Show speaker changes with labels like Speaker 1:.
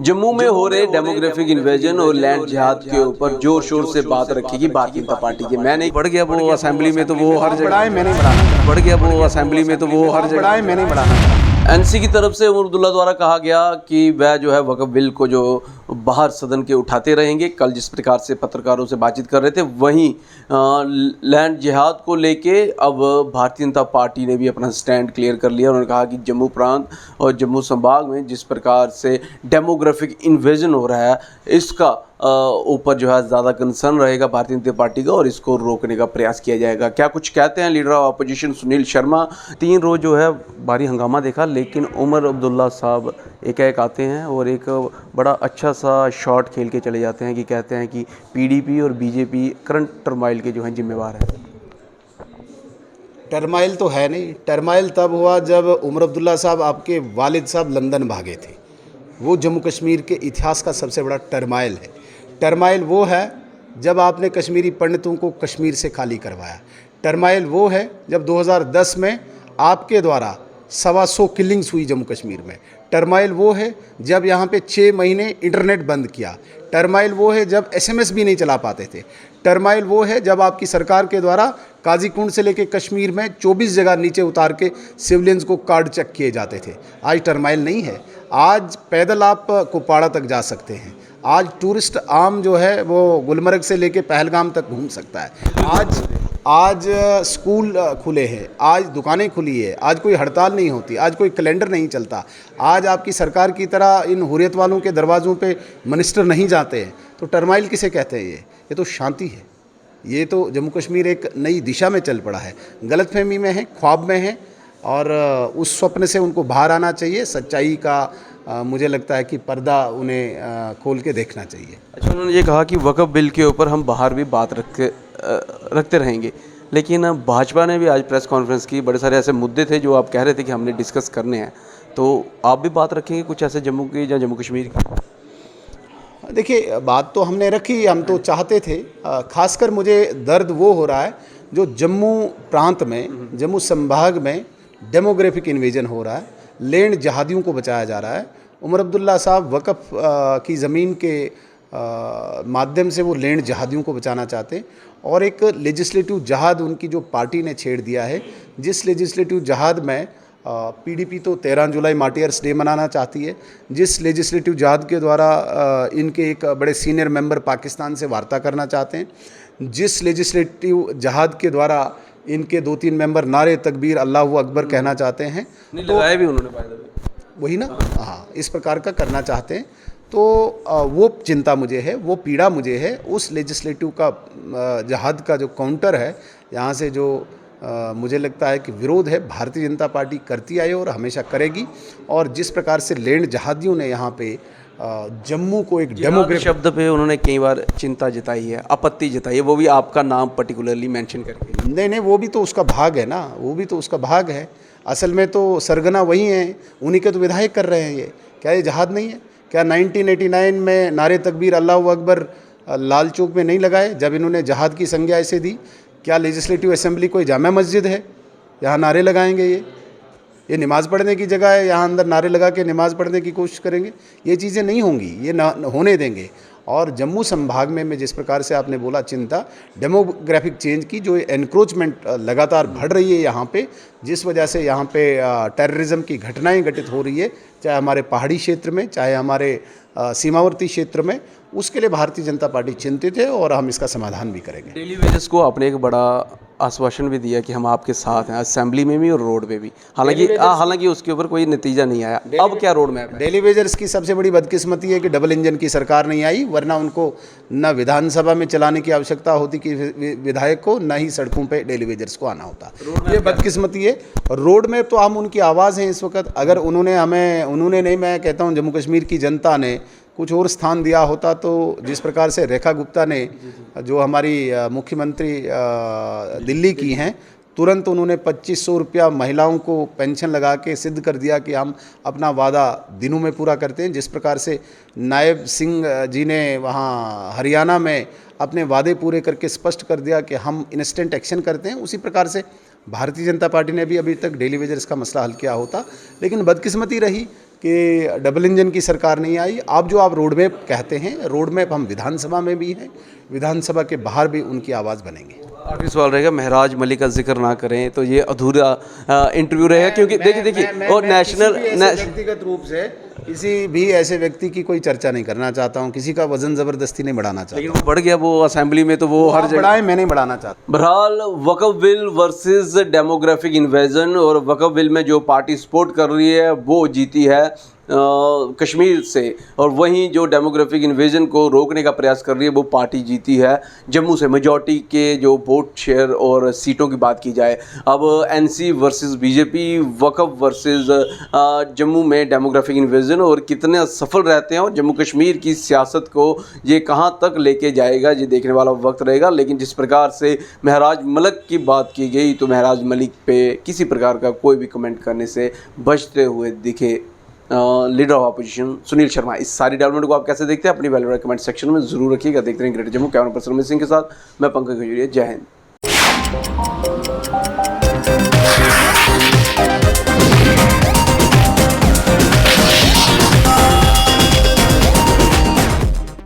Speaker 1: जम्मू में हो रहे डेमोग्राफिक इन्वेजन और लैंड जिहाद के ऊपर जोर शोर से बात रखेगी भारतीय जनता पार्टी की। मैं नहीं बढ़ गया वो असेंबली में तो वो हर जगह
Speaker 2: मैंने बढ़ाना
Speaker 1: बढ़ गया वो असेंबली में तो वो हर जगह
Speaker 2: बढ़ाए मैंने बढ़ाना।
Speaker 1: एनसी की तरफ से उमर अब्दुल्ला द्वारा कहा गया कि वह जो है वक्फ बिल को जो बाहर सदन के उठाते रहेंगे। कल जिस प्रकार से पत्रकारों से बातचीत कर रहे थे वहीं लैंड जिहाद को लेके अब भारतीय जनता पार्टी ने भी अपना स्टैंड क्लियर कर लिया। उन्होंने कहा कि जम्मू प्रांत और जम्मू संभाग में जिस प्रकार से डेमोग्राफिक इन्वेजन हो रहा है इसका ऊपर जो है ज़्यादा कंसर्न रहेगा भारतीय जनता पार्टी का और इसको रोकने का प्रयास किया जाएगा। क्या कुछ कहते हैं leader of opposition Sunil Sharma. 3 रोज़ जो है भारी हंगामा देखा, लेकिन उमर अब्दुल्ला साहब एक आते हैं और एक बड़ा अच्छा सा शॉट खेल के चले जाते हैं कि कहते हैं कि पीडीपी और बीजेपी करंट टर्माइल के जो हैं जिम्मेवार हैं।
Speaker 2: टर्माइल तो है नहीं। टर्माइल तब हुआ जब उमर अब्दुल्ला साहब, आपके वालिद साहब लंदन भागे थे। वो जम्मू कश्मीर के इतिहास का सबसे बड़ा टर्माइल है। टर्माइल वो है जब आपने कश्मीरी पंडितों को कश्मीर से खाली करवाया। टर्माइल वो है जब 2010 में आपके द्वारा 125 किलिंग्स हुई जम्मू कश्मीर में। टर्माइल वो है जब यहाँ पे 6 महीने इंटरनेट बंद किया। टर्माइल वो है जब एसएमएस भी नहीं चला पाते थे। टर्माइल वो है जब आपकी सरकार के द्वारा काजीकुंड से लेके कश्मीर में 24 जगह नीचे उतार के सिविलियंस को कार्ड चेक किए जाते थे। आज टर्माइल नहीं है। आज पैदल आप कुपवाड़ा तक जा सकते हैं। आज टूरिस्ट आम जो है वो गुलमर्ग से लेके पहलगाम तक घूम सकता है। आज स्कूल खुले हैं, आज दुकानें खुली है, आज कोई हड़ताल नहीं होती, आज कोई कैलेंडर नहीं चलता। आज आपकी सरकार की तरह इन हुर्रियत वालों के दरवाज़ों पे मिनिस्टर नहीं जाते हैं। तो टर्माइल किसे कहते हैं? ये तो शांति है। ये तो जम्मू कश्मीर एक नई दिशा में चल पड़ा है। गलतफहमी में है, ख्वाब में है और उस स्वप्न से उनको बाहर आना चाहिए। सच्चाई का मुझे लगता है कि पर्दा उन्हें खोल के देखना चाहिए।
Speaker 1: अच्छा, उन्होंने ये कहा कि वक्फ बिल के ऊपर हम बाहर भी बात रखते रहेंगे, लेकिन भाजपा ने भी आज प्रेस कॉन्फ्रेंस की। बड़े सारे ऐसे मुद्दे थे जो आप कह रहे थे कि हमने डिस्कस करने हैं, तो आप भी बात रखेंगे कुछ ऐसे जम्मू की या जम्मू कश्मीर की?
Speaker 2: देखिए, बात तो हमने रखी, हम तो चाहते थे। खासकर मुझे दर्द वो हो रहा है जो जम्मू प्रांत में, जम्मू संभाग में डेमोग्राफिक इन्वेजन हो रहा है। लैंड जहादियों को बचाया जा रहा है। उमर अब्दुल्ला साहब वक़्फ़ की ज़मीन के माध्यम से वो लैंड जहादियों को बचाना चाहते हैं और एक लेजिस्लेटिव जहाद उनकी जो पार्टी ने छेड़ दिया है, जिस लेजिस्लेटिव जहाद में पीडीपी तो 13 जुलाई मार्टियर्स डे मनाना चाहती है, जिस लेजिस्लेटिव जहाद के द्वारा इनके एक बड़े सीनियर मेंबर पाकिस्तान से वार्ता करना चाहते हैं, जिस लेजिस्लेटिव जहाद के द्वारा इनके 2-3 मेंबर नारे तकबीर अल्लाहु अकबर कहना चाहते हैं,
Speaker 1: तो लगाया भी उन्होंने
Speaker 2: वही ना, हाँ, इस प्रकार का करना चाहते हैं। तो वो चिंता मुझे है, वो पीड़ा मुझे है। उस लेजिस्लेटिव का जहाद का जो काउंटर है, यहाँ से जो मुझे लगता है कि विरोध है, भारतीय जनता पार्टी करती आई और हमेशा करेगी। और जिस प्रकार से लैंड जहादियों ने यहाँ पे जम्मू को एक डेमोग्राफिक
Speaker 1: शब्द पे उन्होंने कई बार चिंता जताई है, आपत्ति जताई है, वो भी आपका नाम पर्टिकुलरली मेंशन करके।
Speaker 2: नहीं, वो भी तो उसका भाग है ना, वो भी तो उसका भाग है। असल में तो सरगना वही हैं, उन्हीं के तो विधायक कर रहे हैं। ये क्या ये जहाद नहीं है? क्या 1989 में नारे तकबीर अल्लाहु अकबर लाल चौक में नहीं लगाए जब इन्होंने जहाद की संज्ञा ऐसे दी? क्या लेजिस्लेटिव असेंबली कोई जामा मस्जिद है यहाँ नारे लगाएंगे? ये नमाज़ पढ़ने की जगह है, यहाँ अंदर नारे लगा के नमाज़ पढ़ने की कोशिश करेंगे? ये चीज़ें नहीं होंगी, ये ना होने देंगे। और जम्मू संभाग में जिस प्रकार से आपने बोला चिंता डेमोग्राफिक चेंज की, जो एनक्रोचमेंट लगातार बढ़ रही है यहाँ पे, जिस वजह से यहाँ पे टेररिज्म की घटनाएं घटित हो रही है, चाहे हमारे पहाड़ी क्षेत्र में, चाहे हमारे सीमावर्ती क्षेत्र में, उसके लिए भारतीय जनता पार्टी चिंतित है और हम इसका समाधान भी करेंगे।
Speaker 1: डेली वेजेस को आपने एक बड़ा आश्वासन भी दिया कि हम आपके साथ हैं, असेंबली में भी और रोड पे भी। हालांकि उसके ऊपर कोई नतीजा नहीं आया। अब क्या रोड मैप है?
Speaker 2: डेली वेजर्स की सबसे बड़ी बदकिस्मती है कि डबल इंजन की सरकार नहीं आई, वरना उनको न विधानसभा में चलाने की आवश्यकता होती कि विधायक को, न ही सड़कों पे डेली वेजर्स को आना होता। ये बदकिस्मती है। रोड मैप तो हम उनकी आवाज़ हैं इस वक्त। अगर उन्होंने नहीं, मैं कहता हूँ जम्मू कश्मीर की जनता ने कुछ और स्थान दिया होता, तो जिस प्रकार से रेखा गुप्ता ने, जो हमारी मुख्यमंत्री दिल्ली की हैं, तुरंत उन्होंने 2500 रुपया महिलाओं को पेंशन लगा के सिद्ध कर दिया कि हम अपना वादा दिनों में पूरा करते हैं। जिस प्रकार से नायब सिंह जी ने वहाँ हरियाणा में अपने वादे पूरे करके स्पष्ट कर दिया कि हम इंस्टेंट एक्शन करते हैं, उसी प्रकार से भारतीय जनता पार्टी ने भी अभी तक डेली वेजर्स का मसला हल किया होता। लेकिन बदकिस्मती रही कि डबल इंजन की सरकार नहीं आई। अब जो आप रोड मैप कहते हैं, रोड मैप हम विधानसभा में भी हैं, विधानसभा के बाहर भी उनकी आवाज़ बनेंगे।
Speaker 1: आखिरी सवाल रहेगा, महराज मलिक का जिक्र ना करें तो ये अधूरा इंटरव्यू रहेगा, क्योंकि देखिए और नेशनल
Speaker 2: व्यक्तिगत रूप से किसी भी ऐसे व्यक्ति की कोई चर्चा नहीं करना चाहता हूँ, किसी का वजन ज़बरदस्ती नहीं बढ़ाना चाहता।
Speaker 1: लेकिन वो बढ़ गया, वो असेंबली में तो वो हर जगह
Speaker 2: बढ़ाए, मैं नहीं बढ़ाना चाहता।
Speaker 1: बहरहाल वक्फ बिल वर्सेस डेमोग्राफिक इन्वेजन, और वक्फ बिल में जो पार्टी सपोर्ट कर रही है वो जीती है कश्मीर से, और वहीं जो डेमोग्राफिक इन्वेजन को रोकने का प्रयास कर रही है वो पार्टी जीती है जम्मू से। मेजॉरिटी के जो वोट शेयर और सीटों की बात की जाए, अब एनसी वर्सेस बीजेपी, वक्फ वर्सेस जम्मू में डेमोग्राफिक इन्वेजन, और कितने सफल रहते हैं और जम्मू कश्मीर की सियासत को ये कहाँ तक लेके जाएगा, ये देखने वाला वक्त रहेगा। लेकिन जिस प्रकार से महराज मलिक की बात की गई तो महराज मलिक पे किसी प्रकार का कोई भी कमेंट करने से बचते हुए दिखे leader of opposition Sunil Sharma. इस सारी डेवलपमेंट को आप कैसे देखते हैं, अपनी वैल्यूएबल कमेंट सेक्शन में जरूर रखिएगा। देखते रहें greater Jammu. Camera person Amit Singh के साथ मैं पंकज खजूरिया। जय हिंद।